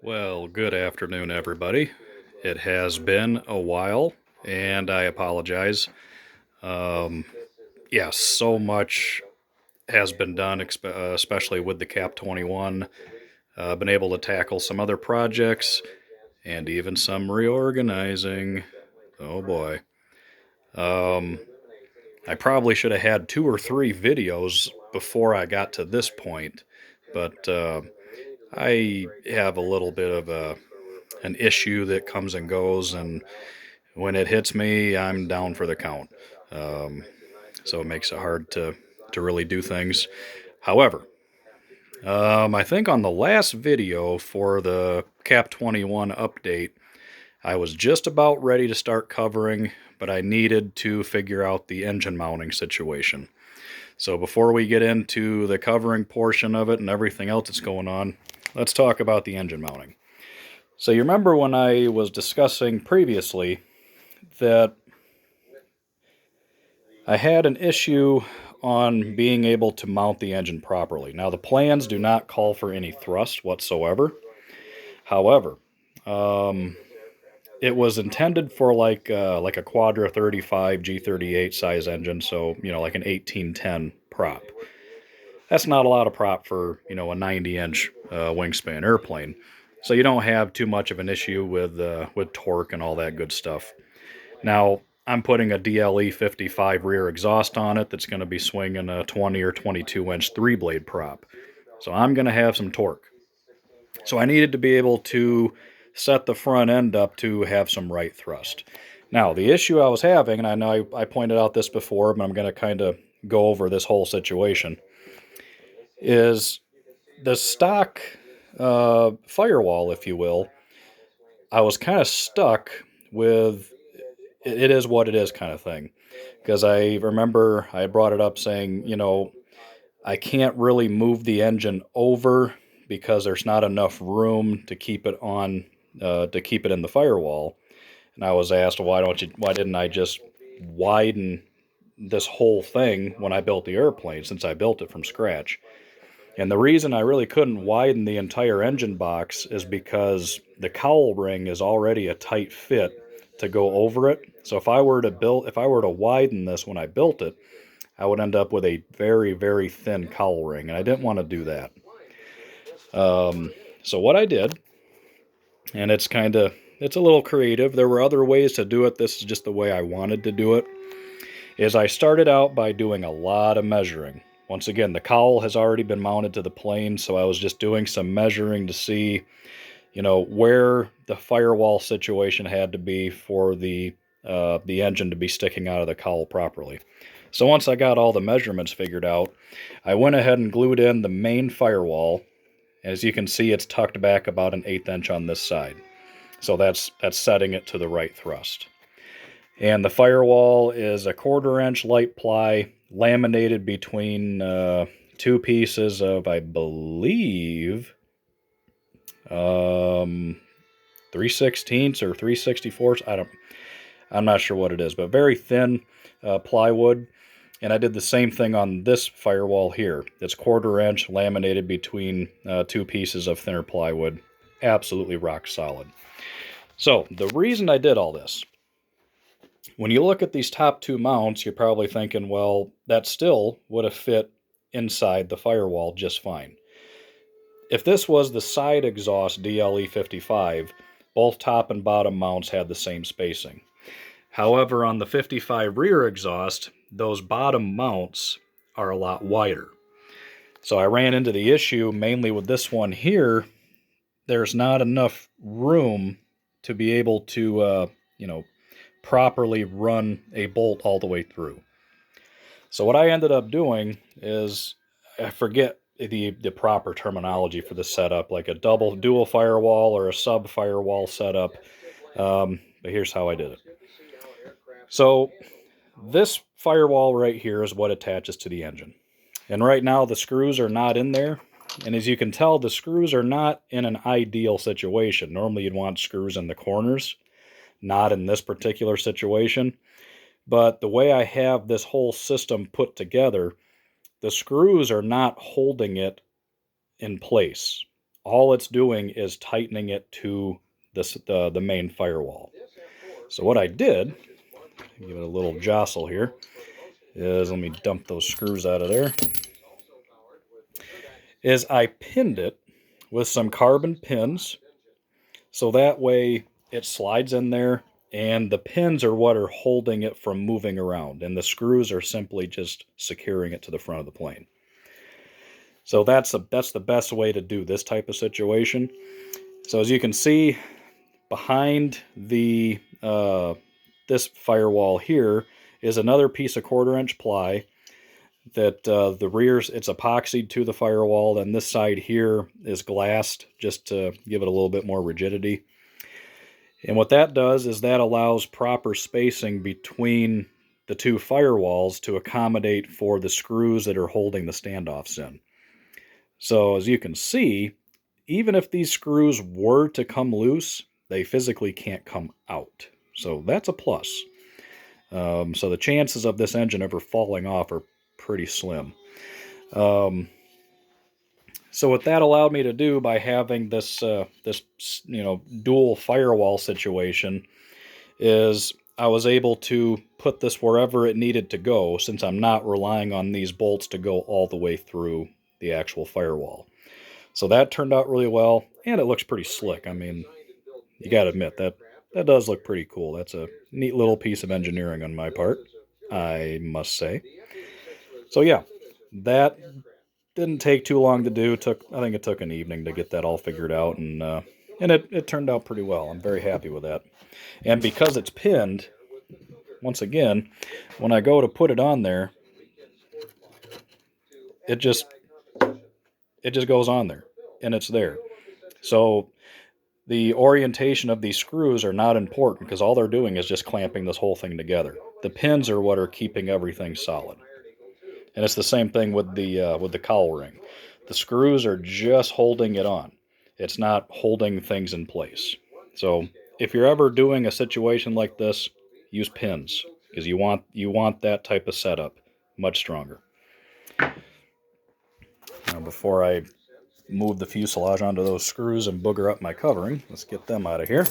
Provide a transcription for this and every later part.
Well, good afternoon, everybody. It has been a while, and I apologize. Um, yeah, so much has been done, especially with the Cap 21. Been able to tackle some other projects and even some reorganizing. Oh boy. Um, I probably should have had two or three videos before I got to this point, but I have a little bit of an issue that comes and goes, and when it hits me, I'm down for the count. Um, so it makes it hard to really do things. However, I think on the last video for the Cap 21 update, I was just about ready to start covering, but I needed to figure out the engine mounting situation. So before we get into the covering portion of it and everything else that's going on, let's talk about the engine mounting. So you remember when I was discussing previously that I had an issue on being able to mount the engine properly. Now the plans do not call for any thrust whatsoever. However, um, it was intended for like a Quadra 35 G38 size engine, so like an 1810 prop. That's not a lot of prop for a 90-inch wingspan airplane. So you don't have too much of an issue with torque and all that good stuff. Now, I'm putting a DLE 55 rear exhaust on it that's going to be swinging a 20 or 22-inch three-blade prop. So I'm going to have some torque. So I needed to be able to set the front end up to have some right thrust. Now, the issue I was having, and I know I pointed out this before, but I'm going to kind of go over this whole situation, is the stock firewall, if you will. I was kind of stuck with it is what it is kind of thing. Because I remember I brought it up saying, I can't really move the engine over because there's not enough room to keep it on, to keep it in the firewall. And I was asked, why didn't I just widen this whole thing when I built the airplane, since I built it from scratch? And the reason I really couldn't widen the entire engine box is because the cowl ring is already a tight fit to go over it. So if I were to widen this when I built it, I would end up with a very, very thin cowl ring, and I didn't want to do that. So what I did, and it's a little creative. There were other ways to do it. This is just the way I wanted to do it. Is I started out by doing a lot of measuring. Once again, the cowl has already been mounted to the plane, so I was just doing some measuring to see, where the firewall situation had to be for the engine to be sticking out of the cowl properly. So once I got all the measurements figured out, I went ahead and glued in the main firewall. As you can see, it's tucked back about an 1/8 inch on this side. So that's setting it to the right thrust. And the firewall is a 1/4 inch light ply laminated between two pieces of, I believe, 3/16 or 3/64. I'm not sure what it is, but very thin plywood. And I did the same thing on this firewall here. It's 1/4 inch laminated between two pieces of thinner plywood. Absolutely rock solid. So the reason I did all this, when you look at these top two mounts, you're probably thinking, well, that still would have fit inside the firewall just fine. If this was the side exhaust DLE 55, both top and bottom mounts had the same spacing. However, on the 55 rear exhaust, those bottom mounts are a lot wider. So I ran into the issue mainly with this one here. There's not enough room to be able to, properly run a bolt all the way through. So what I ended up doing is, I forget the proper terminology for the setup, like a dual firewall or a sub firewall setup. But here's how I did it. So this firewall right here is what attaches to the engine. And right now the screws are not in there. And as you can tell, the screws are not in an ideal situation. Normally you'd want screws in the corners, not in this particular situation. But the way I have this whole system put together, the screws are not holding it in place. all it's doing is tightening it to the main firewall. So what I did, give it a little jostle here, is let me dump those screws out of there, is I pinned it with some carbon pins, so that way it slides in there, and the pins are what are holding it from moving around, and the screws are simply just securing it to the front of the plane. So that's the best way to do this type of situation. So as you can see, behind the this firewall here is another piece of 1/4-inch ply that the rears, it's epoxied to the firewall, and this side here is glassed just to give it a little bit more rigidity. And what that does is that allows proper spacing between the two firewalls to accommodate for the screws that are holding the standoffs in. So as you can see, even if these screws were to come loose, they physically can't come out. So that's a plus. So the chances of this engine ever falling off are pretty slim. So what that allowed me to do by having this dual firewall situation is I was able to put this wherever it needed to go, since I'm not relying on these bolts to go all the way through the actual firewall. So that turned out really well, and it looks pretty slick. I mean, you got to admit that does look pretty cool. That's a neat little piece of engineering on my part, I must say. So yeah, that didn't take too long to do. I think it took an evening to get that all figured out, and it turned out pretty well. I'm very happy with that. And because it's pinned, once again, when I go to put it on there, it just goes on there, and it's there. So the orientation of these screws are not important, because all they're doing is just clamping this whole thing together. The pins are what are keeping everything solid. And it's the same thing with the cowl ring. The screws are just holding it on. It's not holding things in place. So if you're ever doing a situation like this, use pins, because you want that type of setup much stronger. Now, before I move the fuselage onto those screws and booger up my covering, let's get them out of here.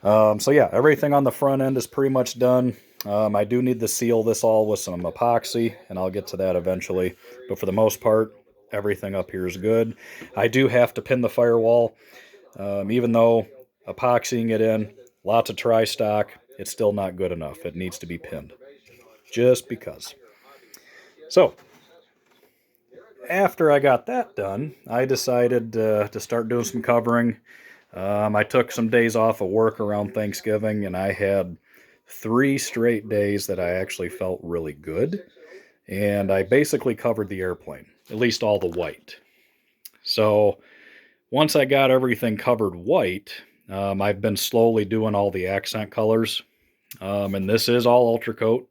So yeah, everything on the front end is pretty much done. I do need to seal this all with some epoxy, and I'll get to that eventually. But for the most part, everything up here is good. I do have to pin the firewall. Even though epoxying it in, lots of tri-stock, it's still not good enough. It needs to be pinned, just because. So after I got that done, I decided to start doing some covering. I took some days off of work around Thanksgiving, and I had 3 straight days that I actually felt really good. And I basically covered the airplane, at least all the white. So once I got everything covered white, I've been slowly doing all the accent colors. And this is all Ultra Coat.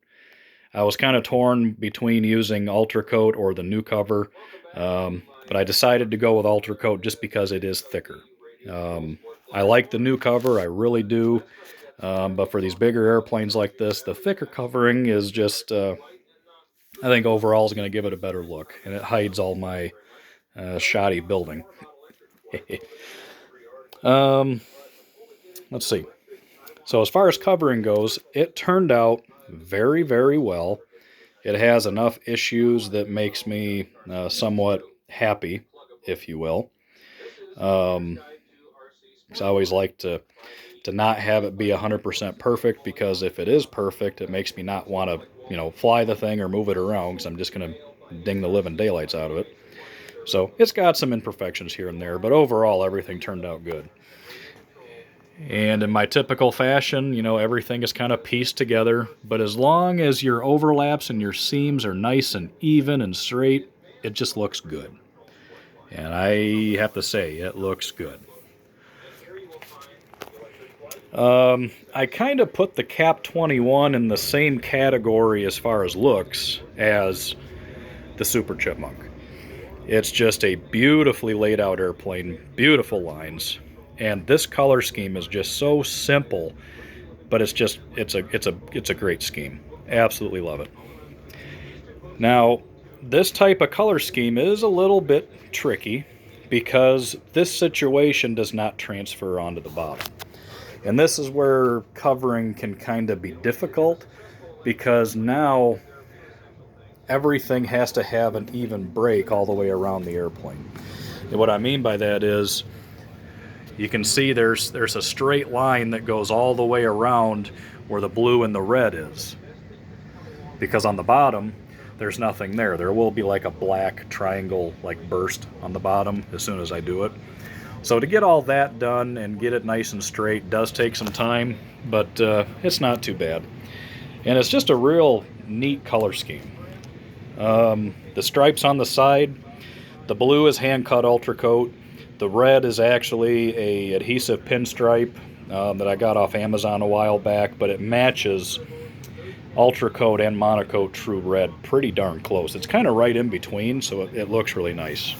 I was kind of torn between using Ultra Coat or the new cover, but I decided to go with Ultra Coat just because it is thicker. I like the new cover, I really do, but for these bigger airplanes like this, the thicker covering is just, I think overall is going to give it a better look, and it hides all my shoddy building. Let's see. So as far as covering goes, it turned out very, very well. It has enough issues that makes me somewhat happy, if you will. Because I always like to not have it be 100% perfect, because if it is perfect, it makes me not want to, fly the thing or move it around, because I'm just going to ding the living daylights out of it. So it's got some imperfections here and there, but overall everything turned out good. And in my typical fashion, everything is kind of pieced together, but as long as your overlaps and your seams are nice and even and straight, it just looks good. And I have to say, it looks good. I kind of put the Cap 21 in the same category as far as looks as the Super Chipmunk. It's just a beautifully laid out airplane, beautiful lines, and this color scheme is just so simple, but it's a great scheme. Absolutely love it. Now, this type of color scheme is a little bit tricky, because this situation does not transfer onto the bottom. And this is where covering can kind of be difficult, because now everything has to have an even break all the way around the airplane. And what I mean by that is, you can see there's a straight line that goes all the way around where the blue and the red is. Because on the bottom, there's nothing there. There will be like a black triangle like burst on the bottom as soon as I do it. So to get all that done and get it nice and straight does take some time, but it's not too bad. And it's just a real neat color scheme. The stripes on the side, the blue is hand cut ultra coat. The red is actually a adhesive pinstripe that I got off Amazon a while back, but it matches ultra coat and monocoat true red pretty darn close. It's kind of right in between, so it looks really nice.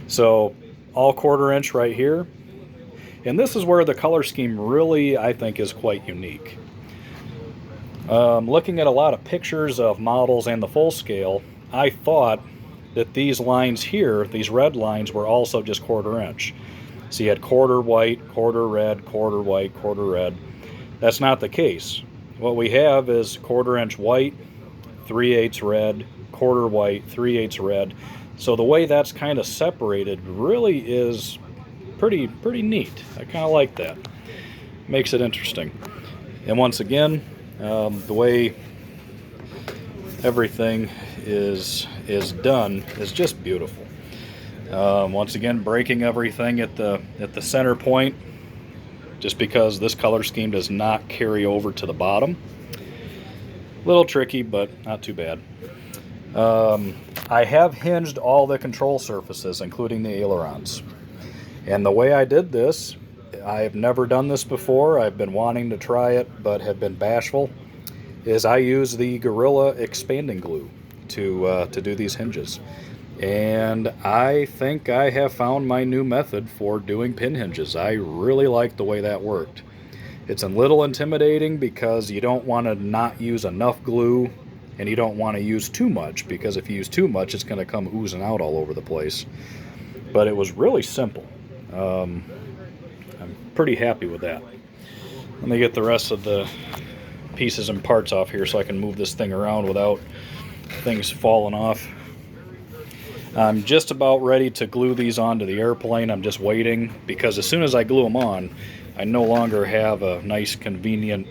So all 1/4 inch right here, and this is where the color scheme really, I think, is quite unique. Looking at a lot of pictures of models and the full scale, I thought that these lines here, these red lines, were also just 1/4 inch. So you had 1/4 white, 1/4 red, 1/4 white, 1/4 red. That's not the case. What we have is 1/4 inch white, 3/8 red, 1/4 white, 3/8 red. So the way that's kind of separated really is pretty neat. I kind of like that. Makes it interesting. And once again, the way everything is done is just beautiful. Once again, breaking everything at the center point, just because this color scheme does not carry over to the bottom. A little tricky, but not too bad. I have hinged all the control surfaces, including the ailerons. And the way I did this, I've never done this before, I've been wanting to try it, but have been bashful, is I use the Gorilla expanding glue to do these hinges. And I think I have found my new method for doing pin hinges. I really like the way that worked. It's a little intimidating because you don't want to not use enough glue, and you don't want to use too much, because if you use too much, it's going to come oozing out all over the place. But it was really simple. I'm pretty happy with that. Let me get the rest of the pieces and parts off here so I can move this thing around without things falling off. I'm just about ready to glue these onto the airplane. I'm just waiting, because as soon as I glue them on, I no longer have a nice, convenient,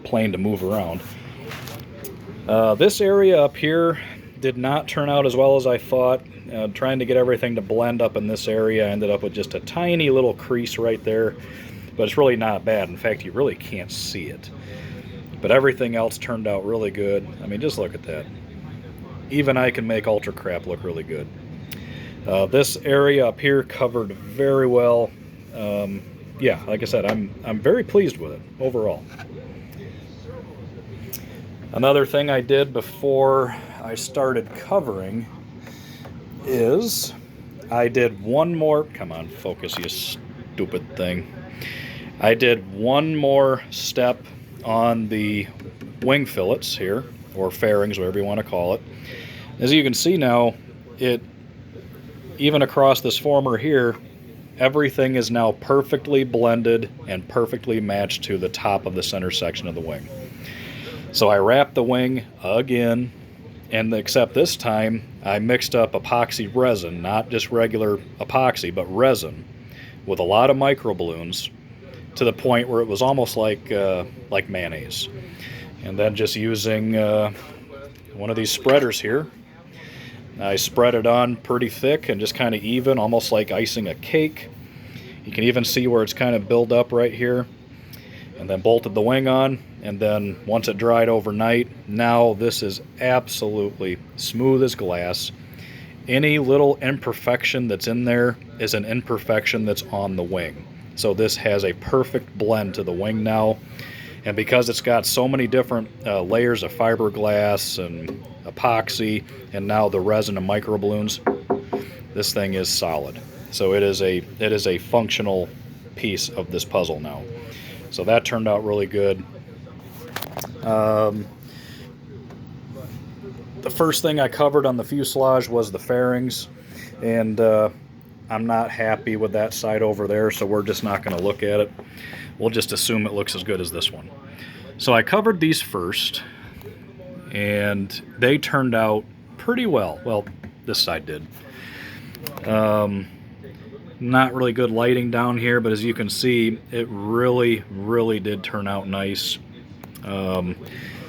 plane to move around. This area up here did not turn out as well as I thought. Trying to get everything to blend up in this area, I ended up with just a tiny little crease right there, but it's really not bad. In fact, you really can't see it. But everything else turned out really good. I mean, just look at that. Even I can make ultra crap look really good. This area up here covered very well. Yeah, like I said, I'm very pleased with it overall. Another thing I did before I started covering is I did one more, come on, focus, you stupid thing. I did one more step on the wing fillets here, or fairings, whatever you want to call it. As you can see now, even across this former here, everything is now perfectly blended and perfectly matched to the top of the center section of the wing. So I wrapped the wing again, and except this time I mixed up epoxy resin, not just regular epoxy, but resin, with a lot of micro balloons, to the point where it was almost like mayonnaise. And then just using one of these spreaders here, I spread it on pretty thick and just kind of even, almost like icing a cake. You can even see where it's kind of built up right here. And then bolted the wing on, and then once it dried overnight, now this is absolutely smooth as glass. Any little imperfection that's in there is an imperfection that's on the wing. So this has a perfect blend to the wing now. And because it's got so many different layers of fiberglass and epoxy, and now the resin and micro balloons, this thing is solid. So it is a functional piece of this puzzle now. So that turned out really good. The first thing I covered on the fuselage was the fairings, and I'm not happy with that side over there, so we're just not going to look at it. We'll just assume it looks as good as this one. So I covered these first, and they turned out pretty well. Well, this side did. Not really good lighting down here, but as you can see, it really, really did turn out nice.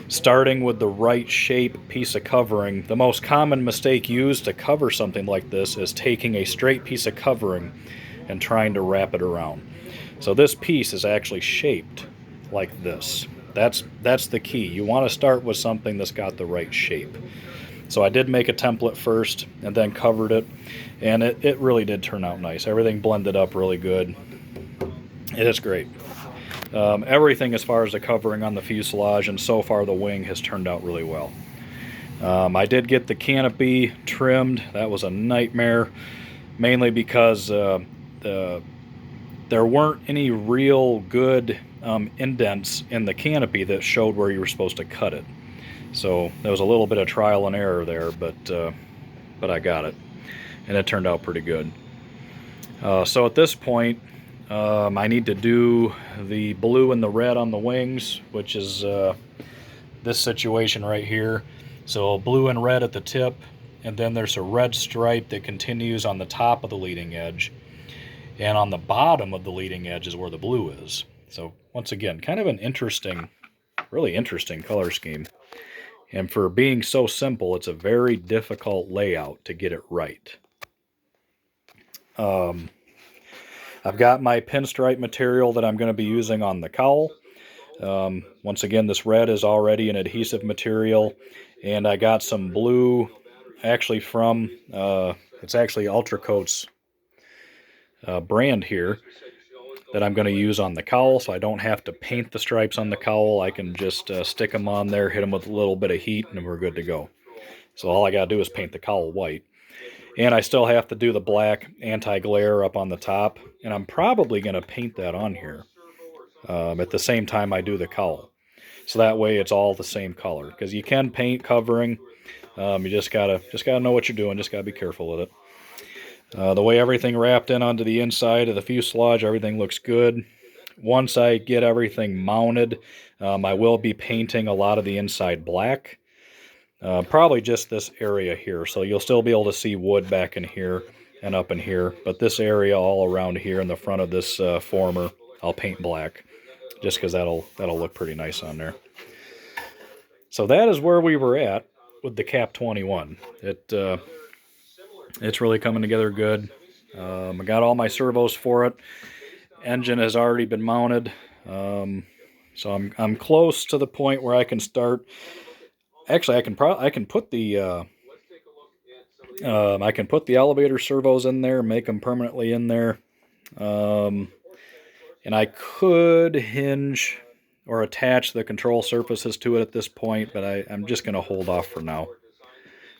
Starting with the right shape piece of covering, the most common mistake used to cover something like this is taking a straight piece of covering and trying to wrap it around. So this piece is actually shaped like this. That's the key. You want to start with something that's got the right shape. So I did make a template first and then covered it, and it really did turn out nice. Everything blended up really good. It is great. Everything as far as the covering on the fuselage and so far the wing has turned out really well. I did get the canopy trimmed. That was a nightmare, mainly because there weren't any real good indents in the canopy that showed where you were supposed to cut it. So there was a little bit of trial and error there, but I got it, and it turned out pretty good. So at this point, I need to do the blue and the red on the wings, which is this situation right here. So blue and red at the tip, and then there's a red stripe that continues on the top of the leading edge, and on the bottom of the leading edge is where the blue is. So once again, kind of an interesting, really interesting color scheme. And for being so simple, it's a very difficult layout to get it right. I've got my pinstripe material that I'm going to be using on the cowl. Once again, this red is already an adhesive material, and I got some blue, actually from, it's actually Ultracoat's brand here, that I'm going to use on the cowl, so I don't have to paint the stripes on the cowl. I can just stick them on there, hit them with a little bit of heat, and we're good to go. So all I got to do is paint the cowl white. And I still have to do the black anti-glare up on the top, and I'm probably going to paint that on here at the same time I do the cowl. So that way it's all the same color, because you can paint covering. You just gotta know what you're doing. Just gotta be careful with it. The way everything wrapped in onto the inside of the fuselage, everything looks good. Once I get everything mounted, I will be painting a lot of the inside black. Probably just this area here, so you'll still be able to see wood back in here and up in here, but this area all around here in the front of this former, I'll paint black, just because that'll look pretty nice on there. So that is where we were at with the Cap 21. It's really coming together good. I got all my servos for it. Engine has already been mounted, so I'm close to the point where I can start. Actually, I can put the elevator servos in there, make them permanently in there, and I could hinge or attach the control surfaces to it at this point, but I'm just going to hold off for now.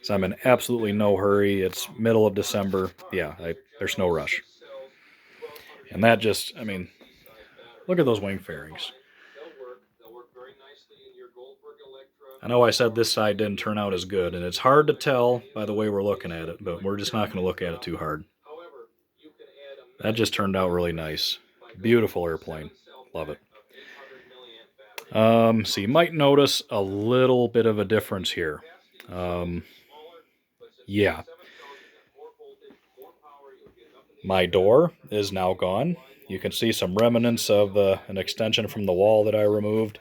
So I'm in absolutely no hurry. It's middle of December. Yeah, there's no rush. And that just, I mean, look at those wing fairings. I know I said this side didn't turn out as good, and it's hard to tell by the way we're looking at it, but we're just not going to look at it too hard. That just turned out really nice. Beautiful airplane. Love it. So you might notice a little bit of a difference here. Yeah. My door is now gone. You can see some remnants of an extension from the wall that I removed.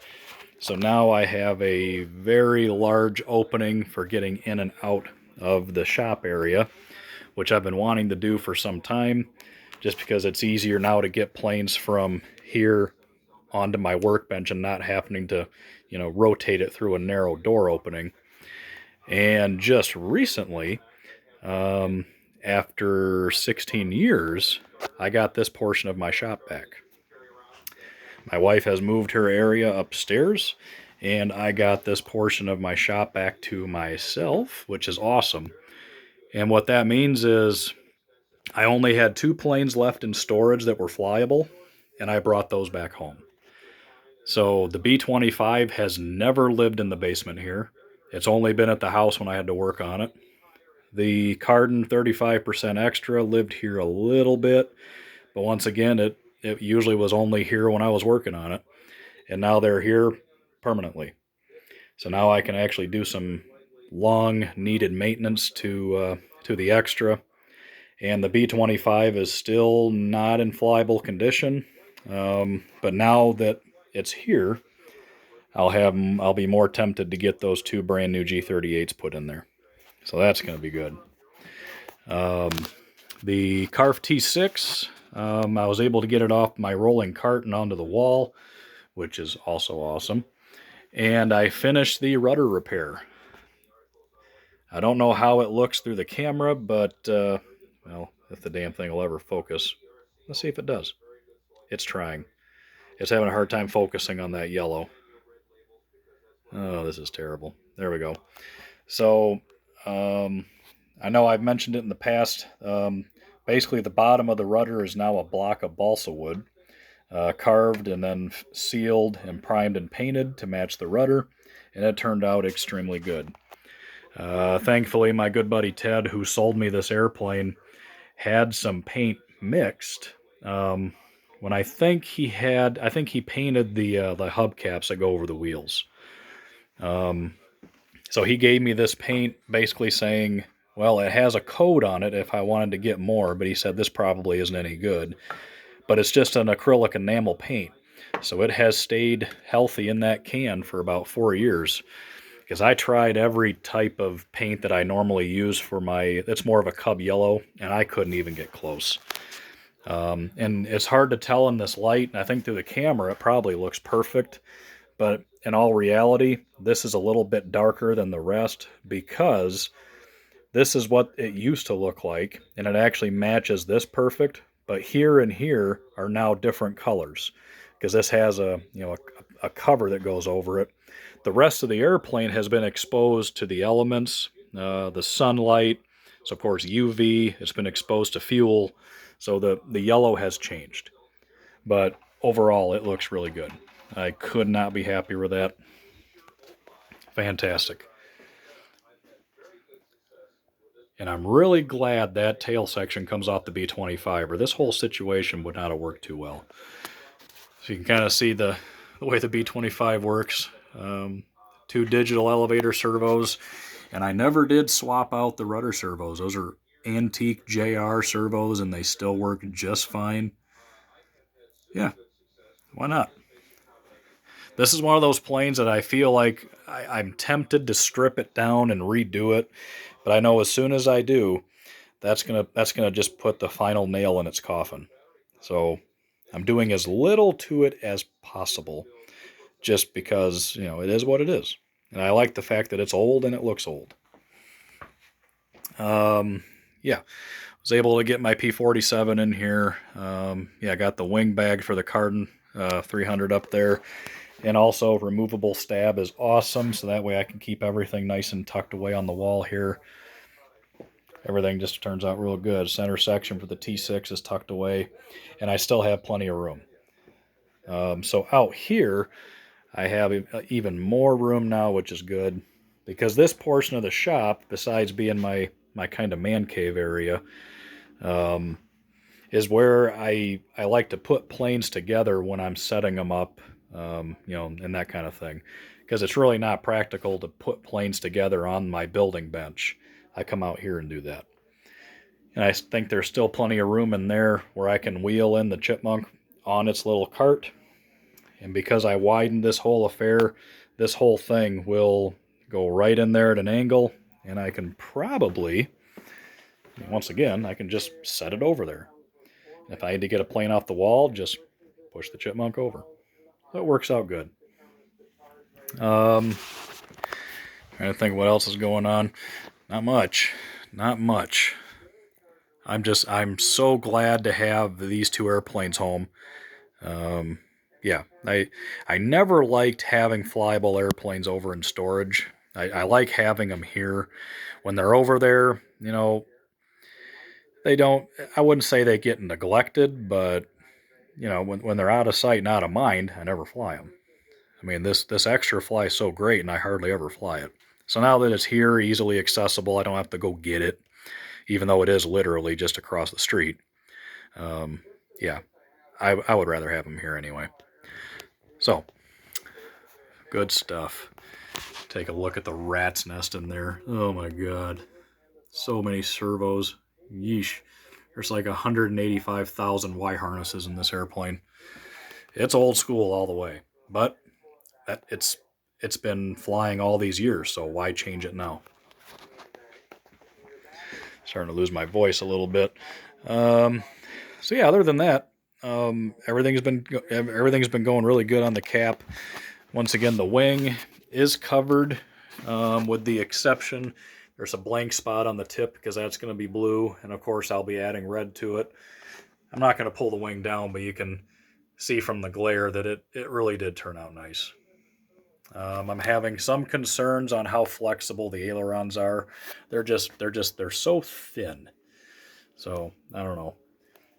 So now I have a very large opening for getting in and out of the shop area, which I've been wanting to do for some time, just because it's easier now to get planes from here onto my workbench and not happening to, rotate it through a narrow door opening. And just recently, after 16 years, I got this portion of my shop back. My wife has moved her area upstairs, and I got this portion of my shop back to myself, which is awesome. And what that means is I only had 2 planes left in storage that were flyable, and I brought those back home. So the B-25 has never lived in the basement here. It's only been at the house when I had to work on it. The Cardin 35% extra lived here a little bit, but once again, it usually was only here when I was working on it, and now they're here permanently. So now I can actually do some long needed maintenance to the extra. And the B25 is still not in flyable condition, but now that it's here, I'll be more tempted to get those two brand new G38s put in there. So that's going to be good. The Carf T6, I was able to get it off my rolling cart and onto the wall, which is also awesome. And I finished the rudder repair. I don't know how it looks through the camera, but, well, if the damn thing will ever focus. Let's see if it does. It's trying. It's having a hard time focusing on that yellow. Oh, this is terrible. There we go. So, I know I've mentioned it in the past. Basically, the bottom of the rudder is now a block of balsa wood, carved and then sealed and primed and painted to match the rudder, and it turned out extremely good. Thankfully, my good buddy Ted, who sold me this airplane, had some paint mixed. When I think he painted the hubcaps that go over the wheels. So he gave me this paint basically saying, well, it has a code on it if I wanted to get more, but he said this probably isn't any good. But it's just an acrylic enamel paint. So it has stayed healthy in that can for about 4 years. Because I tried every type of paint that I normally use for it's more of a Cub yellow, and I couldn't even get close. And it's hard to tell in this light, and I think through the camera it probably looks perfect. But in all reality, this is a little bit darker than the rest because this is what it used to look like, and it actually matches this perfect. But here and here are now different colors because this has a cover that goes over it. The rest of the airplane has been exposed to the elements, the sunlight, so of course UV. It's been exposed to fuel, so the yellow has changed. But overall, it looks really good. I could not be happier with that. Fantastic. And I'm really glad that tail section comes off the B-25, or this whole situation would not have worked too well. So you can kind of see the way the B-25 works. Two digital elevator servos, and I never did swap out the rudder servos. Those are antique JR servos, and they still work just fine. Yeah, why not? This is one of those planes that I feel like I'm tempted to strip it down and redo it, but I know as soon as I do, that's gonna just put the final nail in its coffin. So I'm doing as little to it as possible, just because it is what it is, and I like the fact that it's old and it looks old. Yeah, was able to get my P-47 in here. Yeah, I got the wing bag for the Cardin 300 up there. And also, removable stab is awesome, so that way I can keep everything nice and tucked away on the wall here. Everything just turns out real good. Center section for the T6 is tucked away, and I still have plenty of room. So out here, I have even more room now, which is good, because this portion of the shop, besides being my kind of man cave area, is where I like to put planes together when I'm setting them up, and that kind of thing. Because it's really not practical to put planes together on my building bench. I come out here and do that. And I think there's still plenty of room in there where I can wheel in the Chipmunk on its little cart. And because I widened this whole affair, this whole thing will go right in there at an angle, and I can probably, once again, I can just set it over there. If I had to get a plane off the wall, just push the Chipmunk over. That works out good. Trying to think what else is going on. Not much. Not much. I'm so glad to have these two airplanes home. Yeah, I never liked having flyable airplanes over in storage. I like having them here. When they're over there, they don't, I wouldn't say they get neglected, but when they're out of sight and out of mind, I never fly them. I mean, this extra flies so great, and I hardly ever fly it. So now that it's here, easily accessible, I don't have to go get it, even though it is literally just across the street. Um, yeah, I would rather have them here anyway. So, good stuff. Take a look at the rat's nest in there. Oh my god. So many servos. Yeesh. There's like 185,000 Y harnesses in this airplane. It's old school all the way. But it's been flying all these years, so why change it now? Starting to lose my voice a little bit. So yeah, other than that, everything's been going really good on the cap. Once again, the wing is covered, with the exception there's a blank spot on the tip because that's going to be blue, and of course I'll be adding red to it. I'm not going to pull the wing down, but you can see from the glare that it really did turn out nice. I'm having some concerns on how flexible the ailerons are. They're so thin. So I don't know.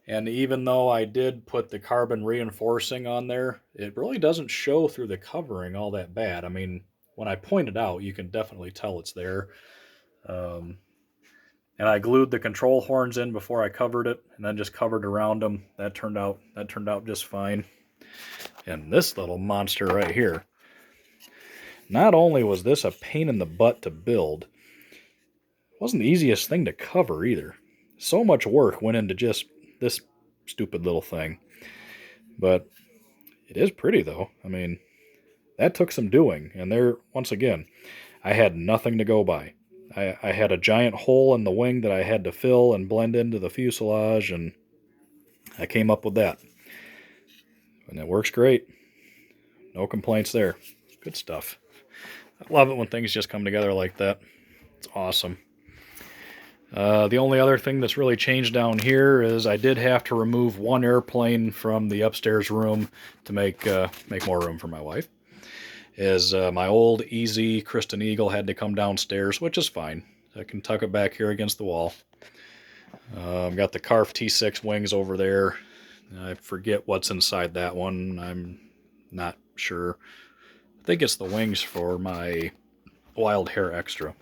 And even though I did put the carbon reinforcing on there, it really doesn't show through the covering all that bad. I mean, when I point it out, you can definitely tell it's there. Um, and I glued the control horns in before I covered it, and then just covered around them. That turned out just fine. And this little monster right here. Not only was this a pain in the butt to build, it wasn't the easiest thing to cover either. So much work went into just this stupid little thing. But it is pretty though. I mean, that took some doing. And there, once again, I had nothing to go by. I had a giant hole in the wing that I had to fill and blend into the fuselage, and I came up with that. And it works great. No complaints there. Good stuff. I love it when things just come together like that. It's awesome. The only other thing that's really changed down here is I did have to remove one airplane from the upstairs room to make more room for my wife. My old Easy Kristen Eagle had to come downstairs, which is fine. I can tuck it back here against the wall. I've got the Carf T6 wings over there. I forget what's inside that one. I'm not sure. I think it's the wings for my Wild Hair Extra.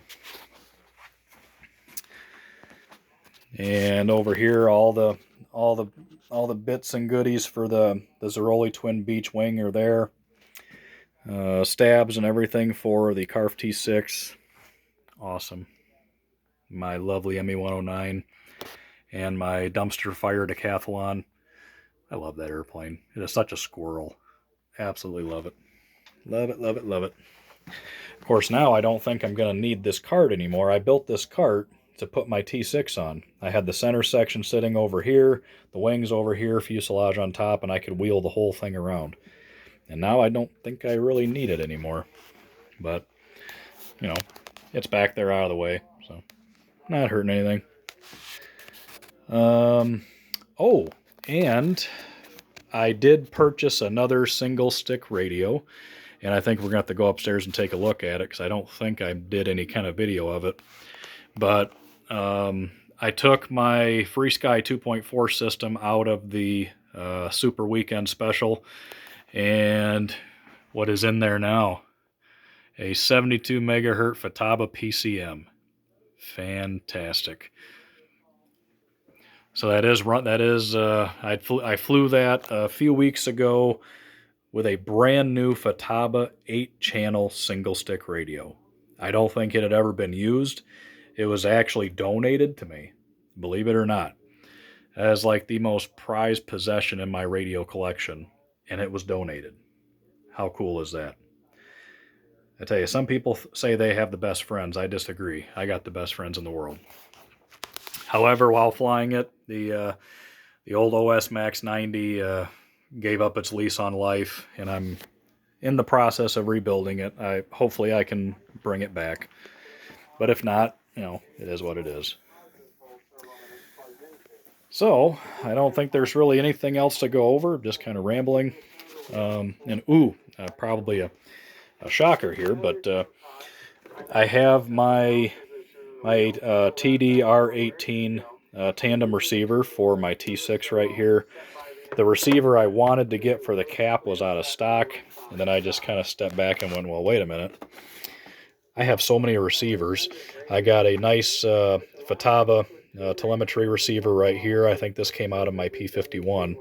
And over here, all the bits and goodies for the Zeroli Twin Beach wing are there. Stabs and everything for the Carf T6. Awesome. My lovely ME-109 and my dumpster fire decathlon. I love that airplane. It is such a squirrel. Absolutely love it. Love it, love it, love it. Of course, now I don't think I'm going to need this cart anymore. I built this cart to put my T6 on. I had the center section sitting over here, the wings over here, fuselage on top, and I could wheel the whole thing around. And now I don't think I really need it anymore. But, you know, it's back there out of the way, so not hurting anything. Oh, and I did purchase another single stick radio, and I think we're going to have to go upstairs and take a look at it because I don't think I did any kind of video of it. But I took my Free Sky 2.4 system out of the Super Weekend Special, and what is in there now? A 72 megahertz Futaba PCM. Fantastic. So I flew that a few weeks ago with a brand new Futaba 8-channel single stick radio. I don't think it had ever been used. It was actually donated to me, believe it or not, as like the most prized possession in my radio collection, and it was donated. How cool is that? I tell you, some people say they have the best friends. I disagree. I got the best friends in the world. However, while flying it, the old OS Max 90 gave up its lease on life, and I'm in the process of rebuilding it. Hopefully I can bring it back. But if not, it is what it is. So, I don't think there's really anything else to go over. Just kind of rambling. Probably a shocker here, but I have my TD-R18 tandem receiver for my T6 right here. The receiver I wanted to get for the cap was out of stock, and then I just kind of stepped back and went, well, wait a minute. I have so many receivers. I got a nice Fatava telemetry receiver right here. I think this came out of my P51.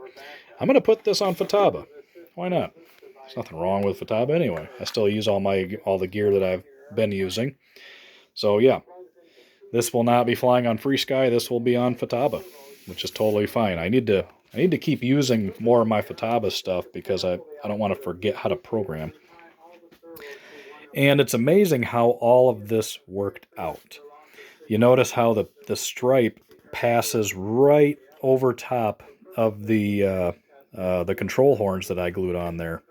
I'm going to put this on Fataba. Why not? There's nothing wrong with Fataba anyway. I still use all the gear that I've been using. So yeah, this will not be flying on FreeSky. This will be on Fataba, which is totally fine. I need to keep using more of my Fataba stuff because I don't want to forget how to program. And it's amazing how all of this worked out. You notice how the stripe passes right over top of the control horns that I glued on there,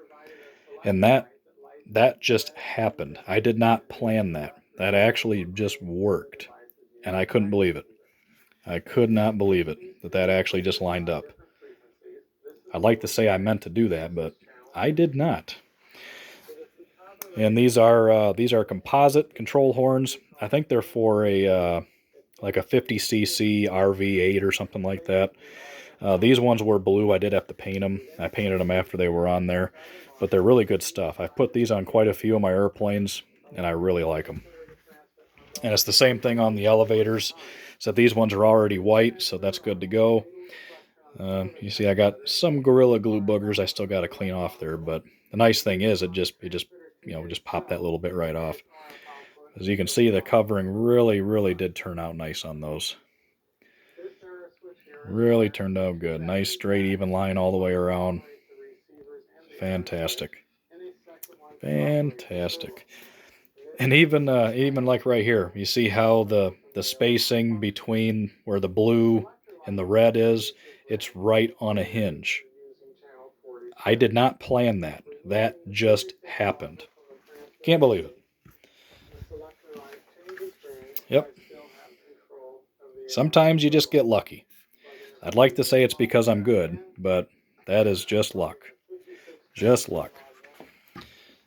and that just happened. I did not plan that. That actually just worked, and I couldn't believe it. I could not believe it that actually just lined up. I'd like to say I meant to do that, but I did not. And these are composite control horns. I think they're for a like a 50cc RV8 or something like that. These ones were blue. I did have to paint them. I painted them after they were on there, but they're really good stuff. I've put these on quite a few of my airplanes, and I really like them. And it's the same thing on the elevators. So these ones are already white, so that's good to go. You see, I got some Gorilla Glue boogers I still got to clean off there, but the nice thing is it just just popped that little bit right off. As you can see, the covering really did turn out nice on those. Really turned out good. Nice straight even line all the way around. Fantastic. Fantastic. And even like right here, you see how the spacing between where the blue and the red is, it's right on a hinge. I did not plan that. That just happened. Can't believe it. Yep. Sometimes you just get lucky. I'd like to say it's because I'm good, but that is just luck. Just luck.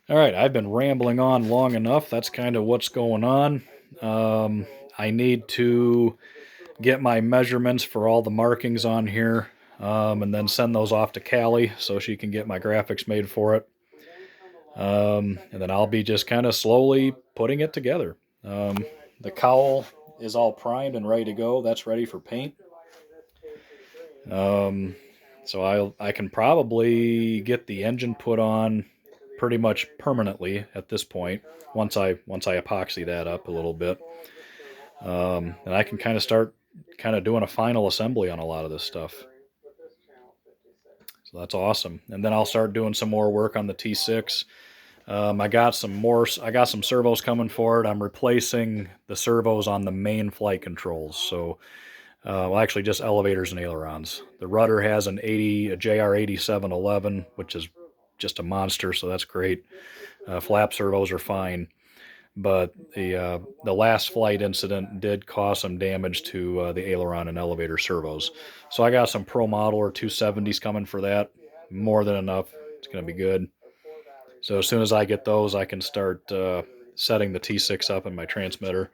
All right, I've been rambling on long enough. That's kind of what's going on. I need to get my measurements for all the markings on here, and then send those off to Callie so she can get my graphics made for it. And then I'll be just kind of slowly putting it together. The cowl is all primed and ready to go. That's ready for paint. So I can probably get the engine put on pretty much permanently at this point once I epoxy that up a little bit. And I can kind of start doing a final assembly on a lot of this stuff. So that's awesome. And then I'll start doing some more work on the T6. I got some servos coming for it. I'm replacing the servos on the main flight controls. So, well, actually just elevators and ailerons. The rudder has a JR8711, which is just a monster, so that's great. Flap servos are fine, but the last flight incident did cause some damage to the aileron and elevator servos. So I got some Pro Model or 270s coming for that. More than enough. It's going to be good. So as soon as I get those, I can start setting the T6 up in my transmitter.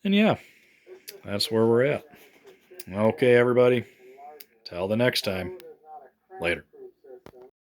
And yeah, that's where we're at. Okay, everybody. Till the next time. Later.